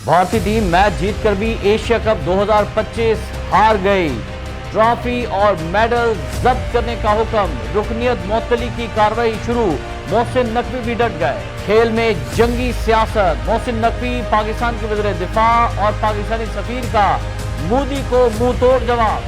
بھارتی team match جیت کر بھی ایشیا کپ 2025 ہار گئی۔ ٹرافی اور میڈل ضبط کرنے کا حکم، رکنیت معطلی کی کارروائی شروع، محسن نقوی بھی ڈٹ گئے۔ کھیل میں جنگی سیاست، محسن نقوی پاکستان کے وزیر دفاع اور پاکستانی سفیر کا مودی کو منہ توڑ جواب۔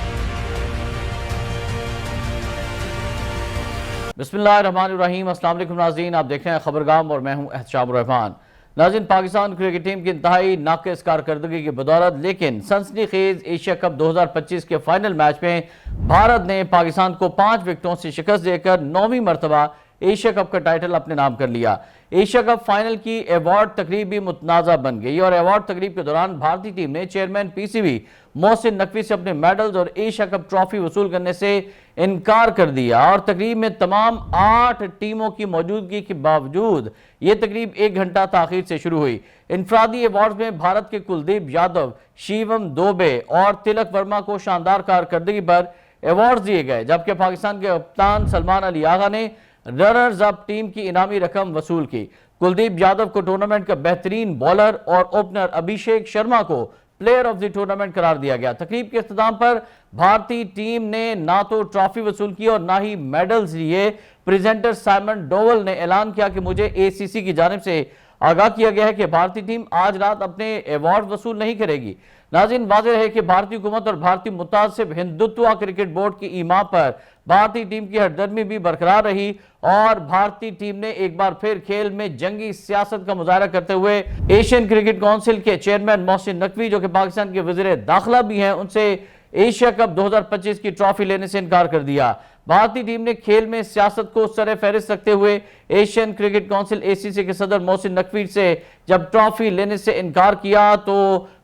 بسم اللہ الرحمن الرحیم، السلام علیکم ناظرین، آپ دیکھ رہے ہیں خبرگام اور میں ہوں احتشام الرحمان۔ ناظرین، پاکستان کرکٹ ٹیم کی انتہائی ناقص کارکردگی کی بدولت لیکن سنسنی خیز ایشیا کپ 2025 کے فائنل میچ میں بھارت نے پاکستان کو 5 وکٹوں سے شکست دے کر 9ویں مرتبہ ایشیا کپ کا ٹائٹل اپنے نام کر لیا۔ ایشیا کپ فائنل کی ایوارڈ تقریب بھی متنازع بن گئی اور ایوارڈ تقریب کے دوران بھارتی ٹیم نے chairman P C B Mohsin Naqvi سے اپنے میڈلز اور ایشیا کپ ٹرافی وصول کرنے سے انکار کر دیا اور تقریب میں تمام 8 ٹیموں کی موجودگی کے باوجود یہ تقریب 1 گھنٹہ تاخیر سے شروع ہوئی۔ انفرادی ایوارڈز میں بھارت کے کلدیپ یادو، شیوم دوبے اور تلک ورما کو شاندار کارکردگی پر ایوارڈز دیے گئے، جبکہ پاکستان کے کپتان سلمان علی آغا نے رنرز اپ ٹیم کی انعامی رقم وصول کی۔ کلدیپ یادو کو ٹورنامنٹ کا بہترین بولر اور اوپنر ابھیشیک شرما کو پلیئر آف دی ٹورنامنٹ قرار دیا گیا۔ تقریب کے اختتام پر بھارتی ٹیم نے نہ تو ٹرافی وصول کی اور نہ ہی میڈلز لیے۔ پریزنٹر سائمن ڈوول نے اعلان کیا کہ مجھے اے سی سی کی جانب سے آگاہ کیا گیا ہے کہ بھارتی ٹیم آج رات اپنے ایوارڈ وصول نہیں کرے گی۔ ناظرین، واضح ہے کہ بھارتی حکومت اور بھارتی متعصب ہندوتوا کرکٹ بورڈ کی ایما پر بھارتی ٹیم کی ہردرمی بھی برقرار رہی اور بھارتی ٹیم نے ایک بار پھر کھیل میں جنگی سیاست کا مظاہرہ کرتے ہوئے ایشین کرکٹ کونسل کے چیئرمین محسن نقوی، جو کہ پاکستان کے وزیر داخلہ بھی ہیں، ان سے ایشیا کپ 2025 کی ٹرافی لینے سے انکار کر دیا۔ بھارتی ٹیم نے کھیل میں سیاست کو سر فہرست رکھتے ہوئے ایشین کرکٹ کونسل اے سی سی کے صدر محسن نقوی سے جب ٹرافی لینے سے انکار کیا تو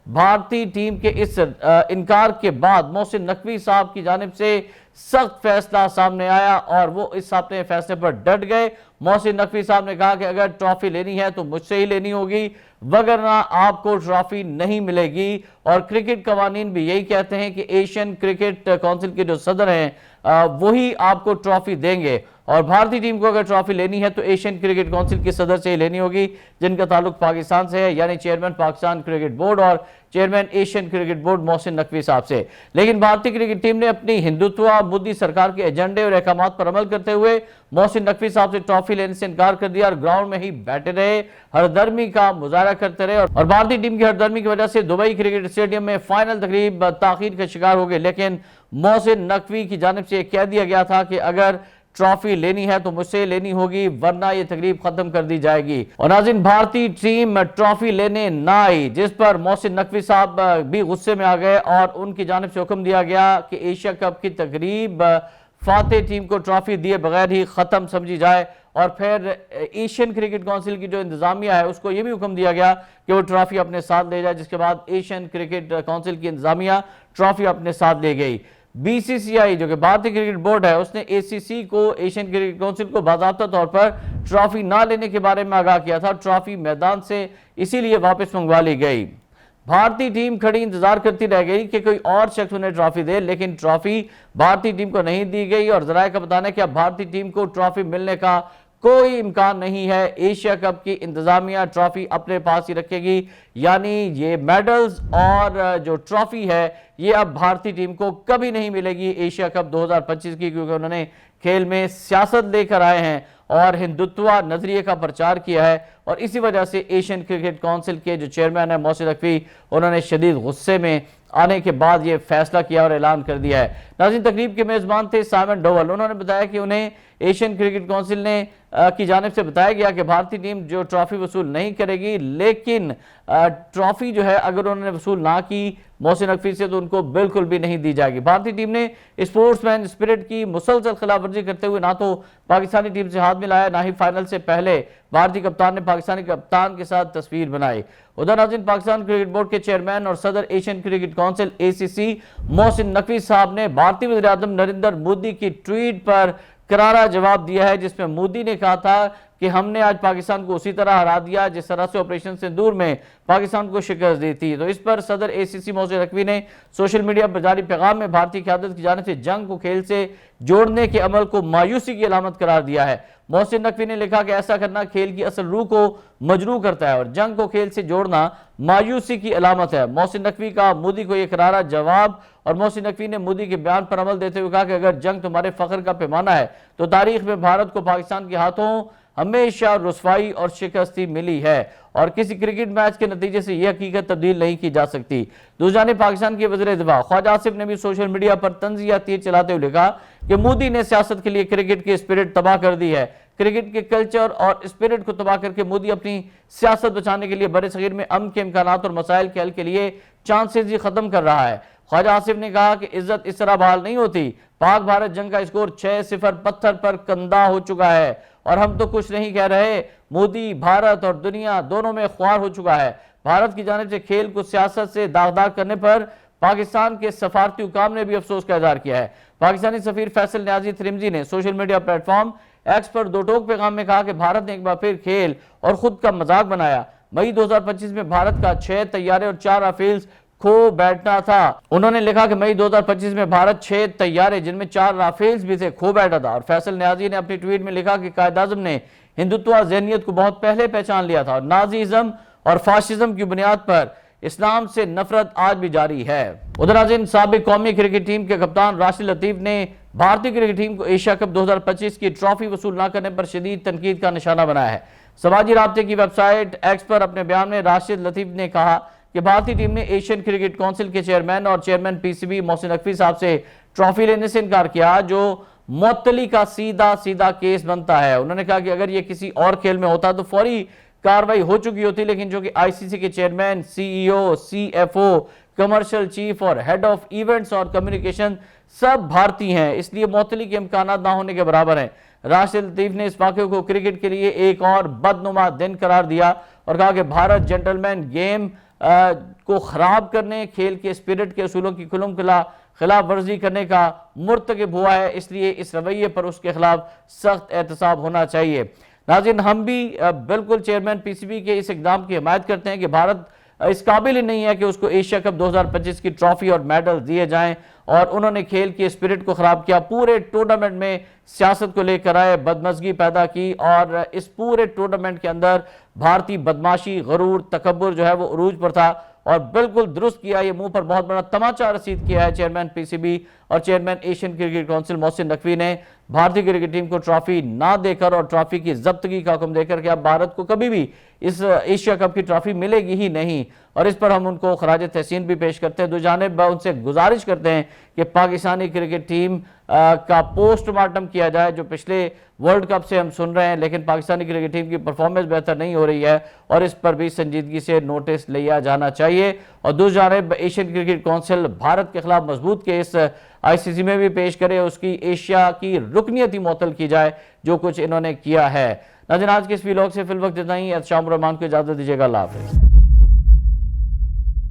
بھارتی ٹیم کے اس انکار کے بعد محسن نقوی صاحب کی جانب سے سخت فیصلہ سامنے آیا اور وہ اس اپنے فیصلے پر ڈٹ گئے۔ محسن نقوی صاحب نے کہا کہ اگر ٹرافی لینی ہے تو مجھ سے ہی لینی ہوگی، وگرنہ آپ کو ٹرافی نہیں ملے گی۔ اور کرکٹ قوانین بھی یہی کہتے ہیں کہ ایشین کرکٹ کونسل کے جو صدر ہیں وہی آپ کو ٹرافی دیں گے، اور بھارتی ٹیم کو اگر ٹرافی لینی ہے تو ایشین کرکٹ کونسل کے صدر سے ہی لینی ہوگی، جن کا تعلق پاکستان سے ہے، یعنی چیئرمین پاکستان کرکٹ بورڈ اور chairman Asian cricket board Mohsin Naqvi صاحب سے۔ لیکن بھارتی کرکٹ ٹیم نے اپنی ہندوتوا مودی سرکار کے ایجنڈے اور احکامات پر عمل کرتے ہوئے محسن نقوی صاحب سے ٹرافی لینے سے انکار کر دیا اور گراؤنڈ میں ہی بیٹھے رہے، ہردرمی کا مظاہرہ کرتے رہے اور بھارتی ٹیم کی ہردرمی کی وجہ سے دبئی کرکٹ اسٹیڈیم میں فائنل تقریب تاخیر کا شکار ہو گئے۔ لیکن محسن نقوی کی جانب سے کہہ دیا گیا تھا کہ اگر ٹرافی لینی ہے تو مجھ سے لینی ہوگی، ورنہ یہ تقریب ختم کر دی جائے گی۔ اور ناظرین، بھارتی ٹیم ٹرافی لینے نہ آئی، جس پر محسن نقوی صاحب بھی غصے میں آ گئے اور ان کی جانب سے حکم دیا گیا کہ ایشیا کپ کی تقریب فاتح ٹیم کو ٹرافی دیے بغیر ہی ختم سمجھی جائے، اور پھر ایشین کرکٹ کونسل کی جو انتظامیہ ہے اس کو یہ بھی حکم دیا گیا کہ وہ ٹرافی اپنے ساتھ لے جائے، جس کے بعد ایشین کرکٹ کونسل کی انتظامیہ ٹرافی اپنے ساتھ لے گئی۔ بی سی سی آئی، جو کہ بھارتی کرکٹ بورڈ ہے، اس نے اے سی سی کو ایشین کرکٹ کونسل کو باضابطہ طور پر ٹرافی نہ لینے کے بارے میں آگاہ کیا تھا۔ ٹرافی میدان سے اسی لیے واپس منگوا لی گئی۔ بھارتی ٹیم کھڑی انتظار کرتی رہ گئی کہ کوئی اور شخص انہیں ٹرافی دے، لیکن ٹرافی بھارتی ٹیم کو نہیں دی گئی اور ذرائع کا بتانا ہے کہ اب بھارتی ٹیم کو ٹرافی ملنے کا کوئی امکان نہیں ہے۔ ایشیا کپ کی انتظامیہ ٹرافی اپنے پاس ہی رکھے گی، یعنی یہ میڈلز اور جو ٹرافی ہے یہ اب بھارتی ٹیم کو کبھی نہیں ملے گی ایشیا کپ 2025 کی، کیونکہ انہوں نے کھیل میں سیاست لے کر آئے ہیں اور ہندوتوا نظریے کا پرچار کیا ہے، اور اسی وجہ سے ایشین کرکٹ کونسل کے جو چیئرمین ہیں محسن نقوی، انہوں نے شدید غصے میں آنے کے بعد یہ فیصلہ کیا اور اعلان کر دیا ہے۔ ناظرین، تقریب کے میزبان تھے سائمن ڈوول۔ انہوں نے بتایا کہ انہیں ایشین کرکٹ کونسل نے کی جانب سے بتایا گیا کہ بھارتی ٹیم جو ٹرافی وصول نہیں کرے گی، لیکن ٹرافی جو ہے اگر انہوں نے وصول نہ کی محسن نقوی سے تو ان کو بالکل بھی نہیں دی جائے گی۔ بھارتی ٹیم نے اسپورٹس مین اسپرٹ کی مسلسل خلاف ورزی کرتے ہوئے نہ تو پاکستانی ٹیم سے ہاتھ ملایا، نہ ہی فائنل سے پہلے بھارتی کپتان نے پاکستانی کپتان کے ساتھ تصویر بنائی۔ ادھر ناظرین، پاکستان کرکٹ بورڈ کے چیئرمین اور صدر ایشین کرکٹ کونسل اے سی سی محسن نقوی صاحب نے بھارتی وزیر اعظم نریندر مودی کی ٹویٹ پر کرارا جواب دیا ہے، جس میں مودی نے کہا تھا کہ ہم نے آج پاکستان کو اسی طرح ہرا دیا جس طرح سے آپریشن سندور میں پاکستان کو شکست دی تھی۔ تو اس پر صدر اے سی سی محسن نقوی نے سوشل میڈیا پر جاری پیغام میں بھارتی قیادت کی جانب سے جنگ کو کھیل سے جوڑنے کے عمل کو مایوسی کی علامت قرار دیا ہے۔ محسن نقوی نے لکھا کہ ایسا کرنا کھیل کی اصل روح کو مجروح کرتا ہے اور جنگ کو کھیل سے جوڑنا مایوسی کی علامت ہے۔ محسن نقوی کا مودی کو یہ کرارا جواب، اور محسن نقوی نے مودی کے بیان پر عمل دیتے ہوئے کہا کہ اگر جنگ تمہارے فخر کا پیمانہ ہے تو تاریخ میں بھارت کو پاکستان کے ہاتھوں ہمیشہ رسوائی اور شکستی ملی ہے اور کسی کرکٹ میچ کے نتیجے سے یہ حقیقت تبدیل نہیں کی جا سکتی۔ دوسری جانب پاکستان کے وزیر دفاع خواجہ آصف نے بھی سوشل میڈیا پر طنزیہ تیر چلاتے ہوئے لکھا کہ مودی نے سیاست کے لیے کرکٹ کی اسپرٹ تباہ کر دی ہے۔ کرکٹ کے کلچر اور اسپرٹ کو تباہ کر کے مودی اپنی سیاست بچانے کے لیے برِ صغیر میں امن کے امکانات اور مسائل کے حل کے لیے چانسز ہی ختم کر رہا ہے۔ خواجہ آصف نے کہا کہ عزت اس طرح بحال نہیں ہوتی۔ پاک بھارت جنگ کا اسکور 6-0 پتھر پر کندہ ہو چکا ہے اور ہم تو کچھ نہیں کہہ رہے۔ مودی بھارت اور دنیا دونوں میں خوار ہو چکا ہے۔ بھارت کی جانب سے کھیل کو سیاست سے داغدار کرنے پر پاکستان کے سفارتی حکام نے بھی افسوس کا اظہار کیا ہے۔ پاکستانی سفیر فیصل نیازی تھرمزی نے social media platform X پر دو ٹوک پیغام میں کہا کہ بھارت نے ایک بار پھر کھیل اور خود کا مذاق بنایا۔ مئی 2025 میں بھارت کا 6 طیارے اور 4 رافیلز کھو بیٹھنا تھا۔ انہوں نے لکھا کہ مئی 2025 میں بھارت 6 طیارے جن میں 4 رافیلز بھی تھے کھو بیٹھا تھا، اور فیصل نیازی نے اپنی ٹویٹ میں لکھا کہ قائد اعظم نے ہندوتوا ذہنیت کو بہت پہلے پہچان لیا تھا اور نازیزم اور فاشزم کی بنیاد پر اسلام سے نفرت آج بھی جاری ہے۔ ادھر ناظرین، سابق قومی کرکٹ ٹیم کے کپتان راشد لطیف نے بھارتی کرکٹ ٹیم کو ایشیا کپ 2025 کی ٹرافی وصول نہ کرنے پر شدید تنقید کا نشانہ بنایا ہے۔ سماجی رابطے کی ویب سائٹ ایکس پر اپنے بیان میں راشد لطیف نے کہا کہ بھارتی ٹیم نے ایشین کرکٹ کونسل کے چیئرمین اور chairman P C B Mohsin Naqvi صاحب سے ٹرافی لینے سے انکار کیا، جو معطلی کا سیدھا کیس بنتا ہے۔ انہوں نے کہا کہ اگر یہ کسی اور کھیل میں ہوتا تو فوری کاروائی ہو چکی ہوتی، لیکن جو کہ آئی سی سی کے chairman, C E O, C F O, commercial chief اور ہیڈ آف ایونٹس اور کمیونیکیشن سب بھارتی ہیں، اس لیے معطلی کے امکانات نہ ہونے کے برابر ہیں۔ راشد لطیف نے اس واقعے کو کرکٹ کے لیے ایک اور بدنما دن قرار دیا اور کہا کہ بھارت جنٹلمین گیم کو خراب کرنے، کھیل کے اسپرٹ کے اصولوں کی کھلم کھلا خلاف ورزی کرنے کا مرتکب ہوا ہے، اس لیے اس رویے پر اس کے خلاف سخت احتساب ہونا چاہیے۔ ناظرین، ہم بھی بالکل چیئرمین پی سی بی کے اس اقدام کی حمایت کرتے ہیں کہ بھارت اس قابل ہی نہیں ہے کہ اس کو ایشیا کپ 2025 کی ٹرافی اور میڈل دیے جائیں، اور انہوں نے کھیل کی اسپرٹ کو خراب کیا، پورے ٹورنامنٹ میں سیاست کو لے کر آئے، بدمزگی پیدا کی، اور اس پورے ٹورنامنٹ کے اندر بھارتی بدماشی، غرور، تکبر جو ہے وہ عروج پر تھا، اور بالکل درست کیا، یہ منہ پر بہت بڑا تماچا رسید کیا ہے چیئرمین پی سی بی اور chairman Asian cricket council Mohsin Naqvi نے بھارتی کرکٹ ٹیم کو ٹرافی نہ دے کر اور ٹرافی کی ضبطگی کا حکم دے کر کہ اب بھارت کو کبھی بھی اس ایشیا کپ کی ٹرافی ملے گی ہی نہیں، اور اس پر ہم ان کو خراج تحسین بھی پیش کرتے ہیں۔ دو جانب ان سے گزارش کرتے ہیں کہ پاکستانی کرکٹ ٹیم کا پوسٹ مارٹم کیا جائے، جو پچھلے ورلڈ کپ سے ہم سن رہے ہیں، لیکن پاکستانی کرکٹ ٹیم کی پرفارمنس بہتر نہیں ہو رہی ہے اور اس پر بھی سنجیدگی سے نوٹس لیا جانا چاہیے۔ اور دوسری جانب ایشین کرکٹ کونسل بھارت کے خلاف مضبوط کیس آئی سی سی میں بھی پیش کرے، اس کی ایشیا کی رکنیت ہی معطل کی جائے جو کچھ انہوں نے کیا ہے۔ ناظرین، آج کے اس ویلاگ سے فی الوقت اتنا ہی۔ شام الرحمان کو اجازت دیجیے گا، اللہ حافظ۔